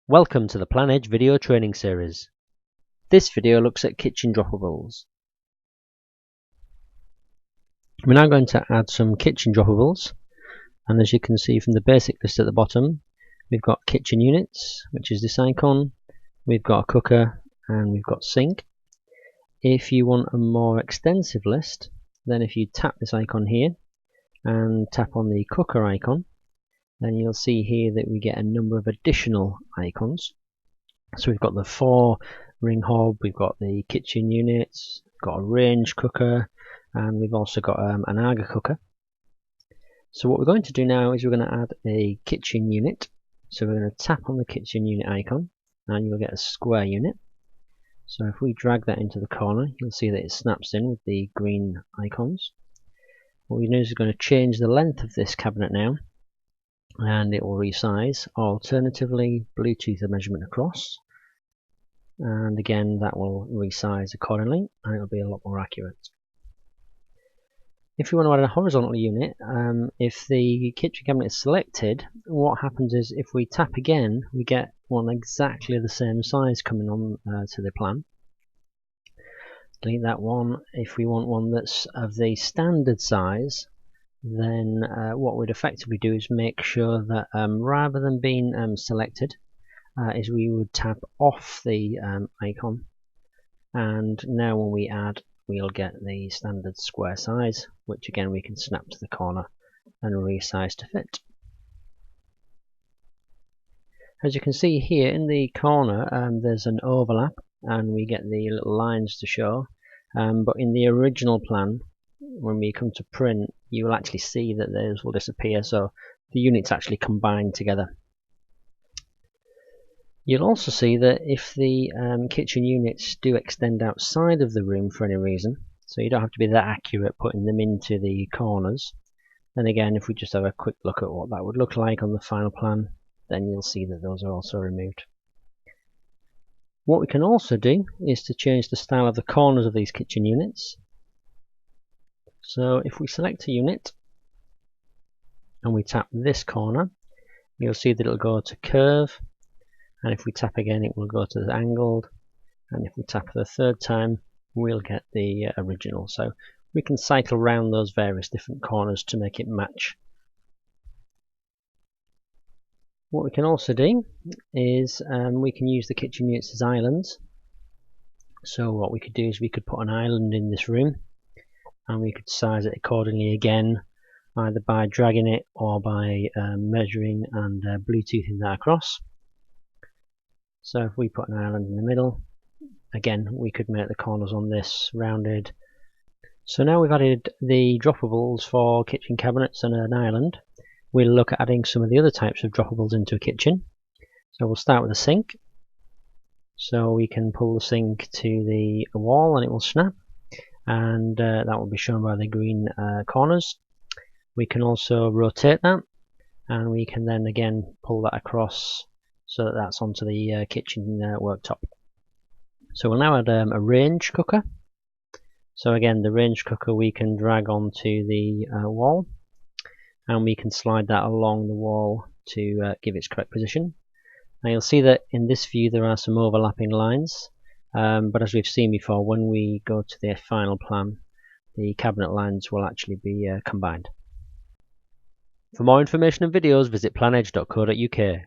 Welcome to the PlanEdge video training series. This video looks at kitchen droppables. We're now going to add some kitchen droppables, and as you can see from the basic list at the bottom, we've got kitchen units, which is this icon, we've got a cooker, and we've got sink. If you want a more extensive list, then if you tap this icon here and tap on the cooker icon, then you'll see here that we get a number of additional icons. So we've got the 4-ring hob, we've got the kitchen units, we've got a range cooker, and we've also got an Aga cooker. So what we're going to do now is we're going to add a kitchen unit. So we're going to tap on the kitchen unit icon and you'll get a square unit. So if we drag that into the corner, you'll see that it snaps in with the green icons. What we do is we're going to change the length of this cabinet now, and it will resize. Alternatively, Bluetooth the measurement across, and again that will resize accordingly, and it'll be a lot more accurate. If you want to add a horizontal unit, if the kitchen cabinet is selected, what happens is if we tap again, we get one exactly the same size coming on to the plan. Delete that one. If we want one that's of the standard size, then what we'd effectively do is make sure that rather than being selected, is we would tap off the icon, and now when we add, we'll get the standard square size, which again we can snap to the corner and resize to fit. As you can see here in the corner, there's an overlap and we get the little lines to show, but in the original plan, when we come to print, you will actually see that those will disappear, so the units actually combine together. You'll also see that if the kitchen units do extend outside of the room for any reason, so you don't have to be that accurate putting them into the corners, then again if we just have a quick look at what that would look like on the final plan, then you'll see that those are also removed. What we can also do is to change the style of the corners of these kitchen units. So if we select a unit and we tap this corner, you'll see that it'll go to curve, and if we tap again it will go to the angled, and if we tap the third time we'll get the original. So we can cycle around those various different corners to make it match. What we can also do is we can use the kitchen units as islands. So what we could do is we could put an island in this room, and we could size it accordingly again, either by dragging it or by measuring and Bluetoothing that across. So if we put an island in the middle, again we could make the corners on this rounded. So now we've added the droppables for kitchen cabinets and an island, we'll look at adding some of the other types of droppables into a kitchen. So we'll start with a sink. So we can pull the sink to the wall and it will snap, and that will be shown by the green corners. We can also rotate that, and we can then again pull that across so that that's onto the kitchen worktop. So we'll now add a range cooker. So again, the range cooker we can drag onto the wall, and we can slide that along the wall to give its correct position. Now you'll see that in this view there are some overlapping lines, but as we've seen before, when we go to the final plan, the cabinet lines will actually be combined. For more information and videos, visit planedge.co.uk.